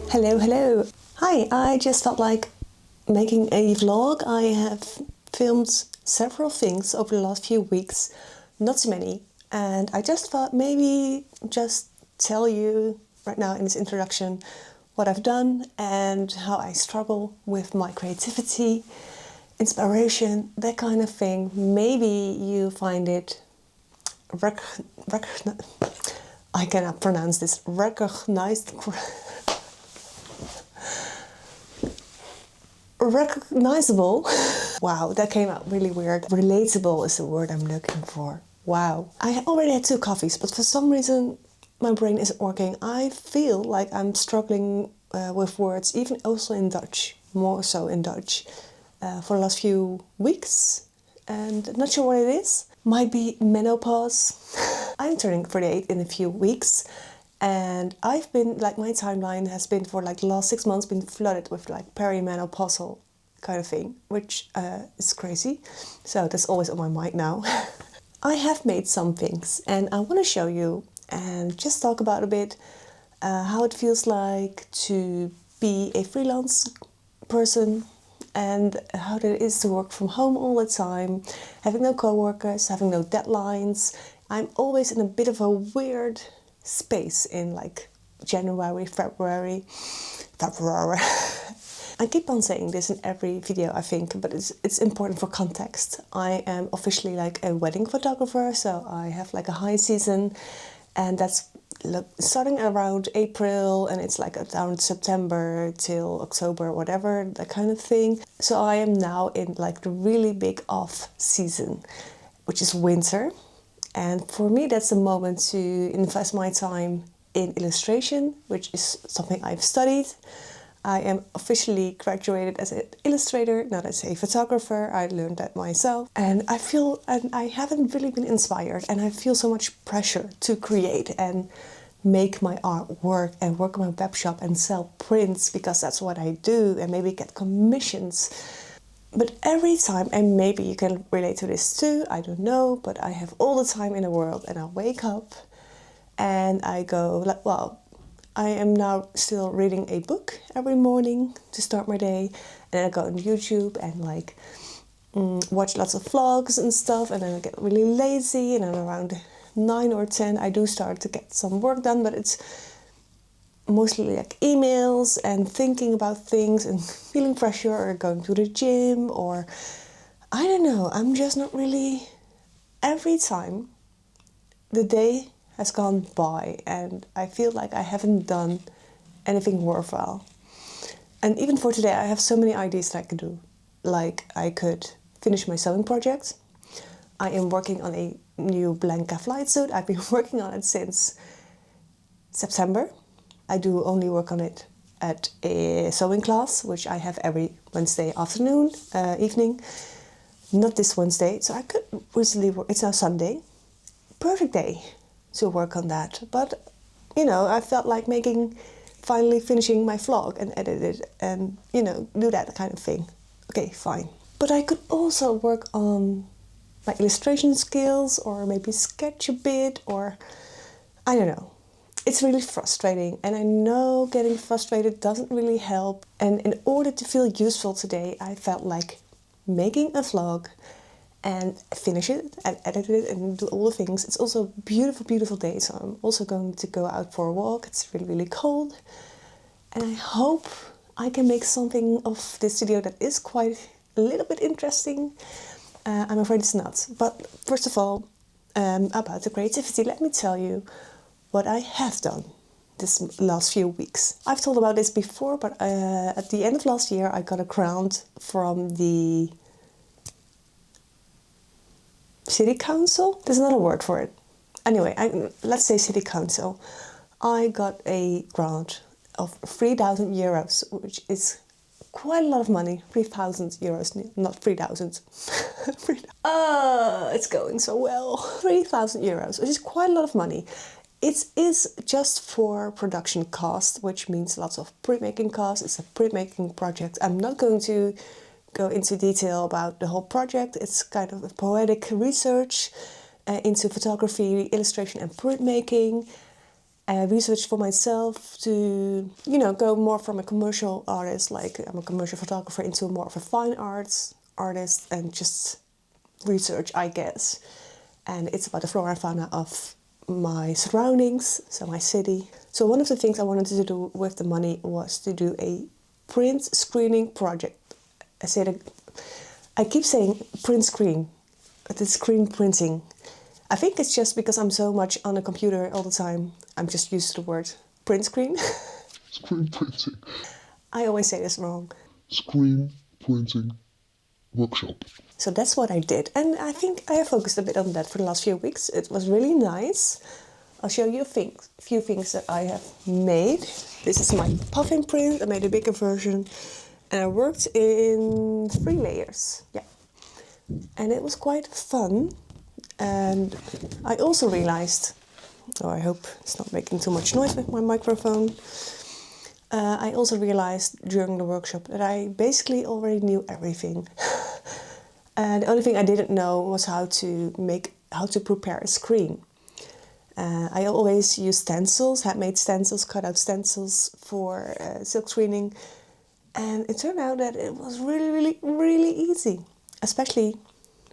Hello. Hi, I just felt like making a vlog. I have filmed several things over the last few weeks, not so many, and I just thought maybe just tell you right now in this introduction what I've done and how I struggle with my creativity, inspiration, that kind of thing. Maybe you find it I cannot pronounce this, recognizable. Wow, that came out really weird. Relatable is the word I'm looking for. Wow. I already had 2 coffees, but for some reason my brain isn't working. I feel like I'm struggling with words, even also in Dutch, more so in Dutch, for the last few weeks. And not sure what it is. Might be menopause. I'm turning 38 in a few weeks. And I've been, like, my timeline has been for like the last 6 months been flooded with like perimenopausal kind of thing, which is crazy. So that's always on my mind now. I have made some things and I want to show you and just talk about a bit how it feels like to be a freelance person and how it is to work from home all the time, having no co-workers, having no deadlines. I'm always in a bit of a weird space in like January, February. I keep on saying this in every video, I think, but it's important for context. I am officially like a wedding photographer, so I have like a high season, and that's starting around April, and it's like around September till October, whatever, that kind of thing. So I am now in like the really big off season, which is winter. And for me, that's a moment to invest my time in illustration, which is something I've studied. I am officially graduated as an illustrator, not as a photographer. I learned that myself. And I haven't really been inspired, and I feel so much pressure to create and make my art work and work on my web shop and sell prints, because that's what I do, and maybe get commissions. But every time, and maybe you can relate to this too, I don't know, but I have all the time in the world, and I wake up and I go like, well, I am now still reading a book every morning to start my day, and then I go on YouTube and like watch lots of vlogs and stuff, and then I get really lazy, and then around 9 or 10 I do start to get some work done, but it's mostly like emails and thinking about things and feeling pressure, or going to the gym, or I don't know, I'm just not really. Every time the day has gone by and I feel like I haven't done anything worthwhile. And even for today, I have so many ideas that I could do. Like, I could finish my sewing project. I am working on a new Blanca flight suit. I've been working on it since September. I do only work on it at a sewing class, which I have every Wednesday afternoon, evening. Not this Wednesday, so I could recently work. It's now Sunday. Perfect day to work on that. But, you know, I felt like finally finishing my vlog and edit it and, you know, do that kind of thing. Okay, fine. But I could also work on my illustration skills, or maybe sketch a bit, or I don't know. It's really frustrating, and I know getting frustrated doesn't really help. And in order to feel useful today, I felt like making a vlog and finish it and edit it and do all the things. It's also a beautiful, beautiful day, so I'm also going to go out for a walk. It's really, really cold, and I hope I can make something of this video that is quite a little bit interesting. I'm afraid it's not. But first of all, about the creativity, let me tell you what I have done this last few weeks. I've told about this before, but at the end of last year, I got a grant from the city council. There's another word for it. Anyway, let's say city council. I got a grant of 3,000 euros, which is quite a lot of money. 3,000 euros, not 3,000. It's going so well. 3,000 euros, which is quite a lot of money. It is just for production costs, which means lots of printmaking costs. It's a printmaking project. I'm not going to go into detail about the whole project. It's kind of a poetic research into photography, illustration and printmaking. I researched for myself to, you know, go more from a commercial artist, like I'm a commercial photographer, into more of a fine arts artist, and just research, I guess. And it's about the flora and fauna of my surroundings, so my city. So one of the things I wanted to do with the money was to do a print screening project. I keep saying print screen, but it's screen printing. I think it's just because I'm so much on a computer all the time. I'm just used to the word print screen. Screen printing. I always say this wrong. Screen printing workshop. So that's what I did. And I think I have focused a bit on that for the last few weeks. It was really nice. I'll show you a few things that I have made. This is my puffin print. I made a bigger version. And I worked in 3 layers. Yeah. And it was quite fun. And I also realized, oh, I hope it's not making too much noise with my microphone. I also realized during the workshop that I basically already knew everything. The only thing I didn't know was how to prepare a screen. I always use stencils, handmade stencils, cut out stencils for silk screening. And it turned out that it was really, really, really easy. Especially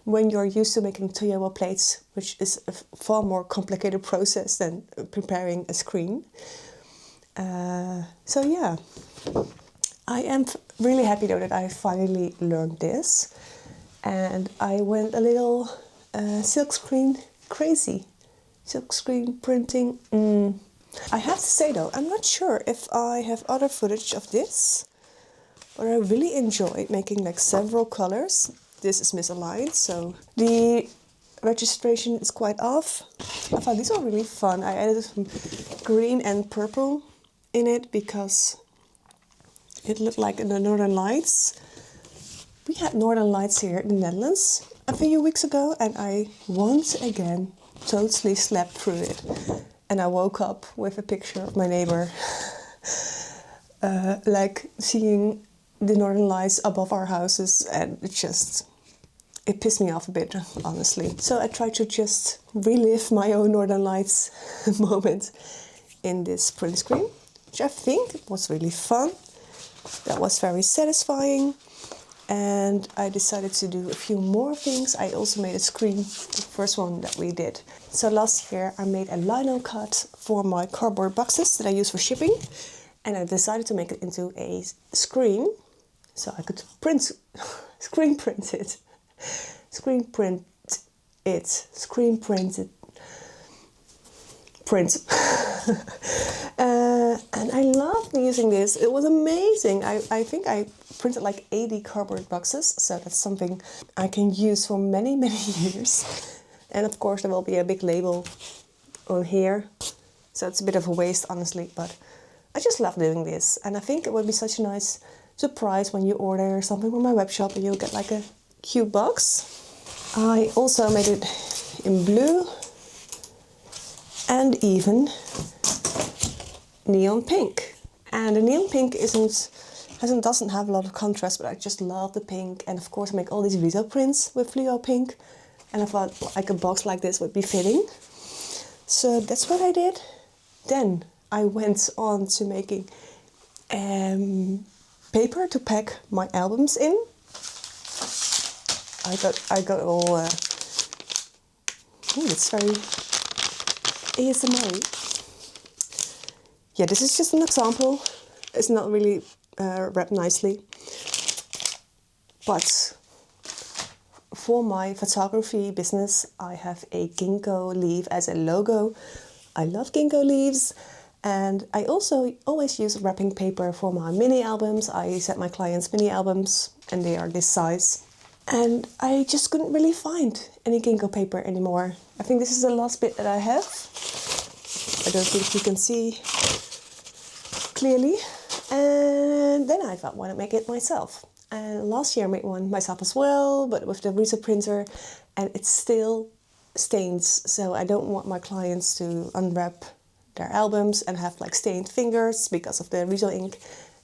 when you're used to making Toyowa plates, which is a far more complicated process than preparing a screen. So yeah, I am really happy though that I finally learned this. And I went a little silk screen crazy. Silk screen printing. I have to say though, I'm not sure if I have other footage of this, but I really enjoyed making like several colors. This is misaligned, so the registration is quite off. I thought these were really fun. I added some green and purple in it because it looked like the Northern Lights. We had Northern Lights here in the Netherlands a few weeks ago, and I once again totally slept through it. And I woke up with a picture of my neighbor, like seeing the Northern Lights above our houses, and it pissed me off a bit, honestly. So I tried to just relive my own Northern Lights moment in this print screen, which I think was really fun. That was very satisfying. And I decided to do a few more things. I also made a screen, the first one that we did. So last year I made a lino cut for my cardboard boxes that I use for shipping. And I decided to make it into a screen so I could screen print it. Print. And I loved using this. It was amazing. I think I printed like 80 cardboard boxes, so that's something I can use for many, many years. And of course there will be a big label on here, so it's a bit of a waste, honestly, but I just love doing this. And I think it would be such a nice surprise when you order something from my web shop and you'll get like a cute box. I also made it in blue and even neon pink. And the neon pink doesn't have a lot of contrast, but I just love the pink. And of course I make all these retail prints with fluo pink, and I thought like a box like this would be fitting. So that's what I did. Then I went on to making paper to pack my albums in. I got all. It's very ASMR. Yeah, this is just an example. It's not really wrapped nicely, but for my photography business, I have a ginkgo leaf as a logo. I love ginkgo leaves, and I also always use wrapping paper for my mini albums. I set my clients mini albums, and they are this size. And I just couldn't really find any ginkgo paper anymore. I think this is the last bit that I have. I don't think you can see clearly. And then I thought, why not make it myself? And last year I made one myself as well, but with the Riso printer, and it still stains. So I don't want my clients to unwrap their albums and have like stained fingers because of the Riso ink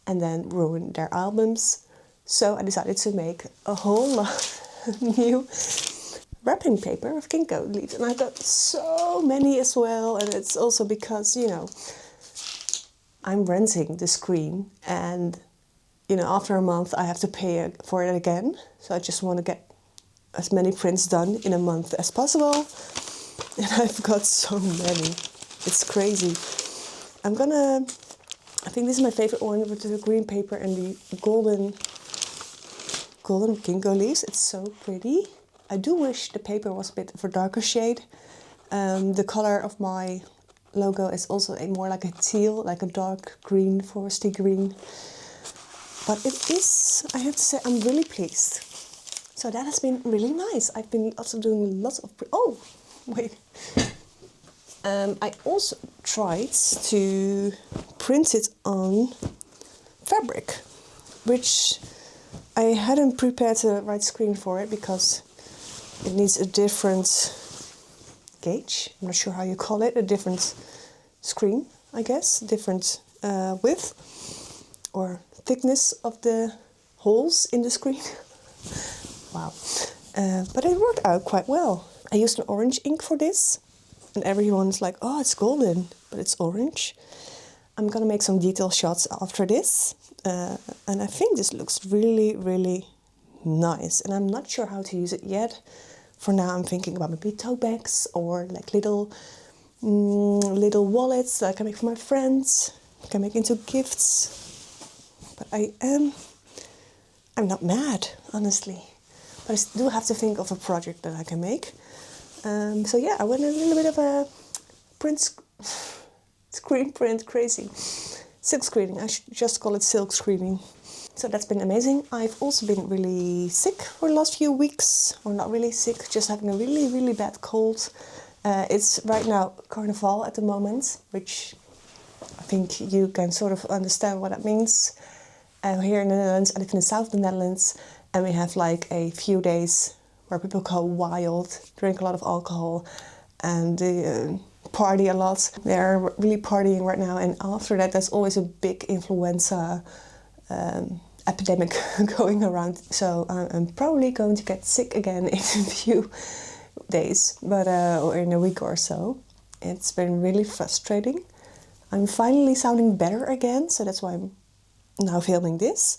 and then ruin their albums. So I decided to make a whole lot of new wrapping paper of ginkgo leaves, and I got so many as well. And it's also because, you know, I'm renting the screen, and you know, after a month I have to pay for it again. So I just want to get as many prints done in a month as possible. And I've got so many. It's crazy. I think this is my favorite one with the green paper and the golden ginkgo leaves. It's so pretty. I do wish the paper was a bit of a darker shade. The color of my logo is also more like a teal, like a dark green, foresty green. But it is, I have to say, I'm really pleased. So that has been really nice. I've been also doing lots of... Oh, wait. I also tried to print it on fabric, which I hadn't prepared the right screen for it because it needs a different gauge. I'm not sure how you call it, a different screen, I guess, different width or thickness of the holes in the screen. Wow. But it worked out quite well. I used an orange ink for this, and everyone's like, oh, it's golden, but it's orange. I'm gonna make some detail shots after this, and I think this looks really, really nice. And I'm not sure how to use it yet. For now, I'm thinking about maybe tote bags or like little wallets that I can make for my friends. I can make into gifts. But I'm not mad, honestly. But I do have to think of a project that I can make. So yeah, I went a little bit of a screen print crazy. Silk screening, I should just call it silk screening. So that's been amazing. I've also been really sick for the last few weeks. Or not really sick, just having a really, really bad cold. It's right now Carnival at the moment, which I think you can sort of understand what that means. Here in the Netherlands, I live in the south of the Netherlands, and we have like a few days where people go wild, drink a lot of alcohol, and party a lot. They're really partying right now, and after that there's always a big influenza epidemic going around. So I'm probably going to get sick again in a few days, but or in a week or so. It's been really frustrating. I'm finally sounding better again, so that's why I'm now filming this.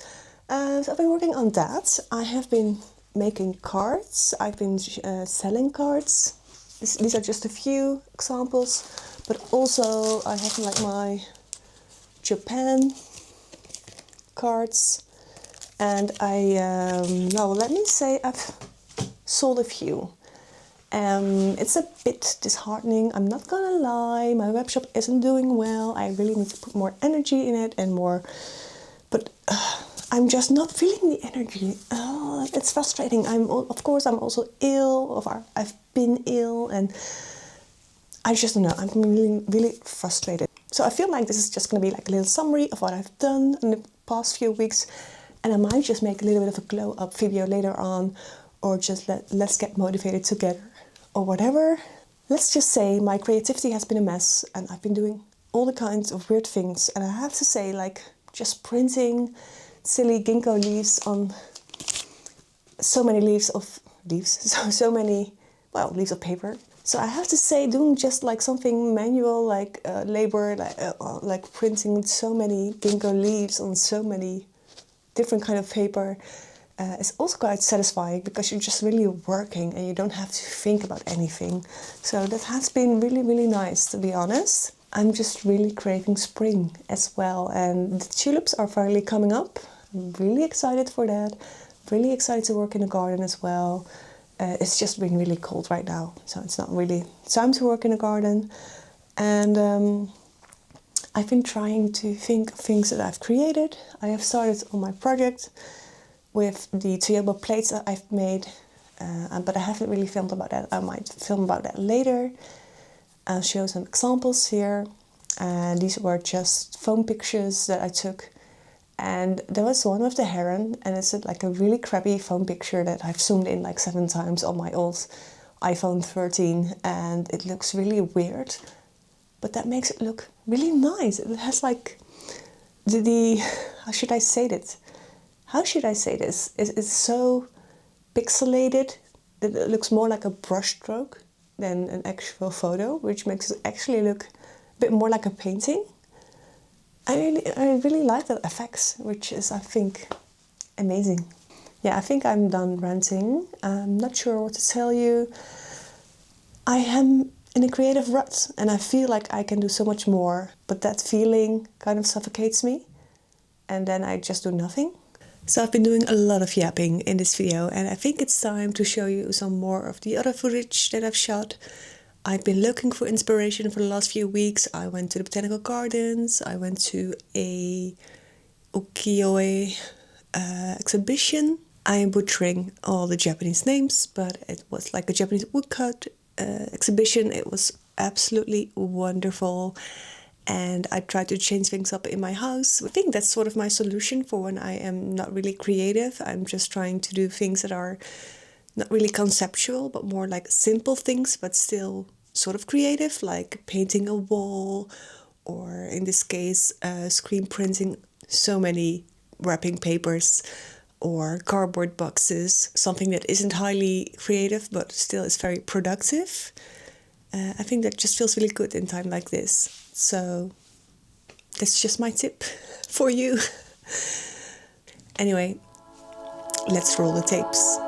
So I've been working on that. I have been making cards. I've been selling cards. These are just a few examples, but also I have like my Japan cards, and let me say I've sold a few. It's a bit disheartening, I'm not gonna lie. My webshop isn't doing well. I really need to put more energy in it and more, but I'm just not feeling the energy. It's frustrating. Of course I'm also ill, or I've been ill, and I just don't know. I'm really, really frustrated. So I feel like this is just going to be like a little summary of what I've done in the past few weeks, and I might just make a little bit of a glow up video later on, or just let's get motivated together, or whatever. Let's just say my creativity has been a mess, and I've been doing all the kinds of weird things, and I have to say, like, just printing silly ginkgo leaves on so many leaves of paper. So I have to say, doing just like something manual, like labor, like printing so many ginkgo leaves on so many different kind of paper, is also quite satisfying, because you're just really working and you don't have to think about anything. So that has been really, really nice, to be honest. I'm just really craving spring as well, and the tulips are finally coming up. I'm really excited for that. Really excited to work in the garden as well. It's just been really cold right now, so it's not really time to work in the garden. And I've been trying to think of things that I've created. I have started on my project with the Toyobo plates that I've made, but I haven't really filmed about that. I might film about that later. I'll show some examples here. And these were just foam pictures that I took. And there was one with the heron, and it's like a really crappy foam picture that I've zoomed in like 7 times on my old iPhone 13, and it looks really weird, but that makes it look really nice. It has like the how should I say this? It's so pixelated that it looks more like a brushstroke than an actual photo, which makes it actually look a bit more like a painting. I really like that effects, which is, I think, amazing. Yeah, I think I'm done ranting. I'm not sure what to tell you. I am in a creative rut and I feel like I can do so much more, but that feeling kind of suffocates me and then I just do nothing. So I've been doing a lot of yapping in this video and I think it's time to show you some more of the other footage that I've shot. I've been looking for inspiration for the last few weeks. I went to the botanical gardens, I went to a ukiyo-e exhibition. I am butchering all the Japanese names, but it was like a Japanese woodcut exhibition. It was absolutely wonderful. And I tried to change things up in my house. I think that's sort of my solution for when I am not really creative. I'm just trying to do things that are not really conceptual, but more like simple things, but still sort of creative, like painting a wall, or in this case, screen printing so many wrapping papers or cardboard boxes, something that isn't highly creative, but still is very productive. I think that just feels really good in time like this. So that's just my tip for you. Anyway, let's roll the tapes.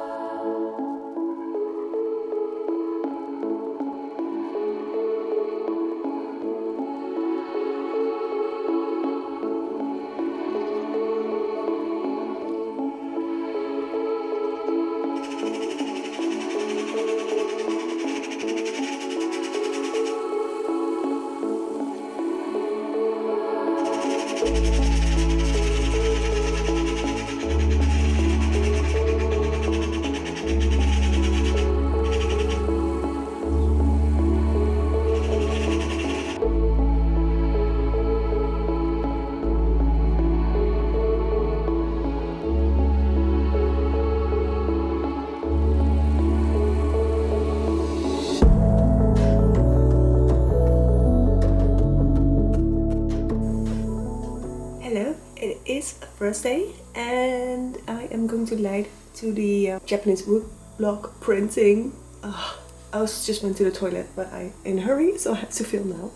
It's Thursday and I am going to light to the Japanese wood block printing. I was just went to the toilet, but I'm in a hurry, so I have to film now.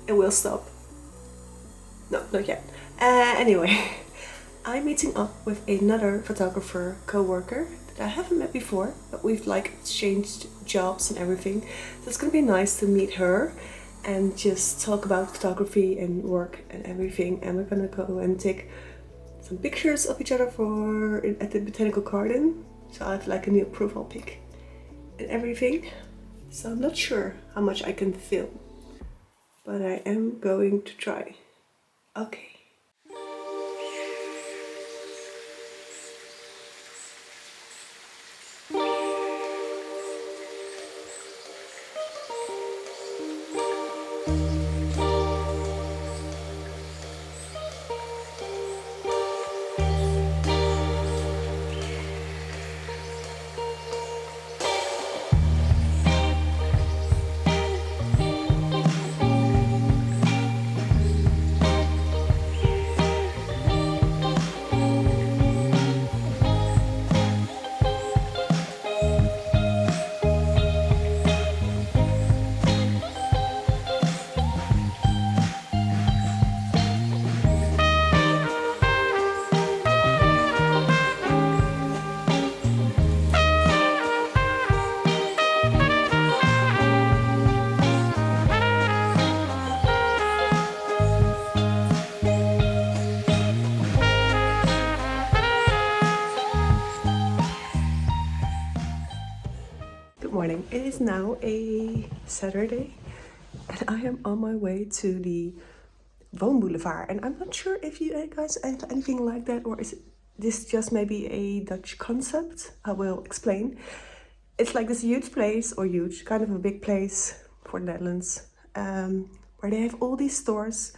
It will stop. No, not yet. Anyway, I'm meeting up with another photographer co-worker that I haven't met before, but we've like exchanged jobs and everything. So it's gonna be nice to meet her and just talk about photography and work and everything. And we're gonna go and take some pictures of each other at the botanical garden. So I have like a new profile pic and everything. So I'm not sure how much I can film, but I am going to try. Okay. Good morning. It is now a Saturday and I am on my way to the Woonboulevard. And I'm not sure if you guys have anything like that, or is this just maybe a Dutch concept? I will explain. It's like this huge place, or huge, kind of a big place for the Netherlands, where they have all these stores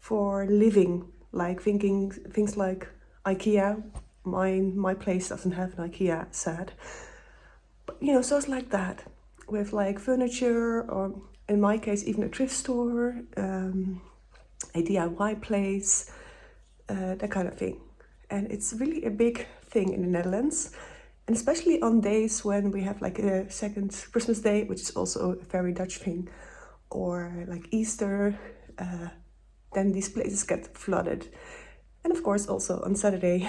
for living, like things like IKEA. My place doesn't have an IKEA, sad. But you know, stores like that, with like furniture, or in my case even a thrift store, a DIY place, that kind of thing. And it's really a big thing in the Netherlands. And especially on days when we have like a second Christmas day, which is also a very Dutch thing, or like Easter, then these places get flooded. And of course also on Saturday.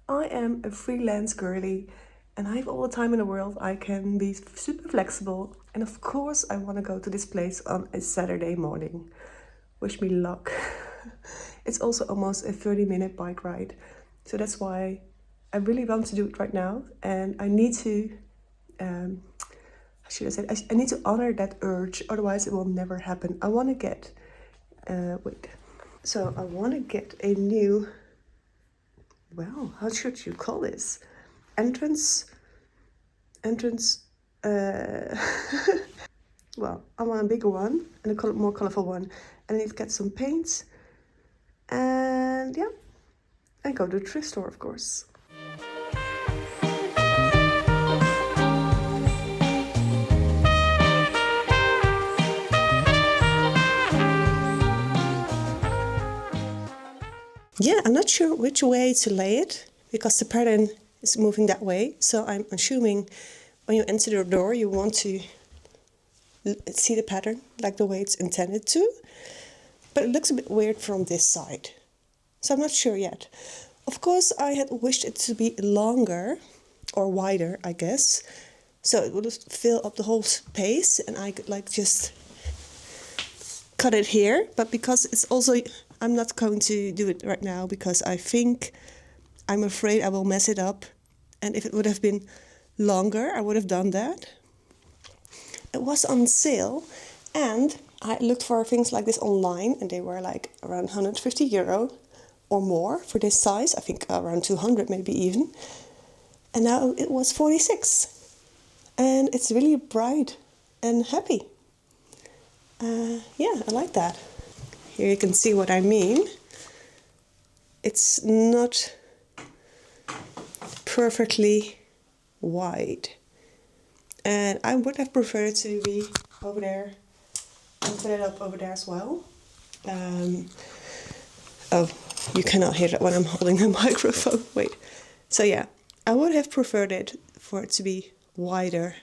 I am a freelance girly and I have all the time in the world. I can be super flexible. And of course I want to go to this place on a Saturday morning. Wish me luck. It's also almost a 30-minute bike ride. So that's why I really want to do it right now. And I need to, how should I say, I need to honor that urge. Otherwise it will never happen. I want to get, So I want to get a new, well, how should you call this? Entrance, well, I want a bigger one and a more colorful one. And I need to get some paints. And yeah, and go to the thrift store, of course. Yeah, I'm not sure which way to lay it because the pattern is moving that way. So I'm assuming when you enter the door, you want to see the pattern like the way it's intended to. But it looks a bit weird from this side. So I'm not sure yet. Of course, I had wished it to be longer or wider, I guess. So it would fill up the whole space and I could like just cut it here. But because it's also, I'm not going to do it right now because I'm afraid I will mess it up. And if it would have been longer, I would have done that. It was on sale and I looked for things like this online and they were like around €150 or more for this size. I think around 200 maybe even. And now it was 46. And it's really bright and happy. Yeah, I like that. Here you can see what I mean. It's not perfectly wide. And I would have preferred it to be over there and put it up over there as well. Oh, you cannot hear that when I'm holding the microphone. Wait. So yeah, I would have preferred it for it to be wider.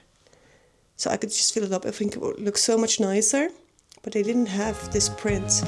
So I could just fill it up. I think it would look so much nicer. But they didn't have this print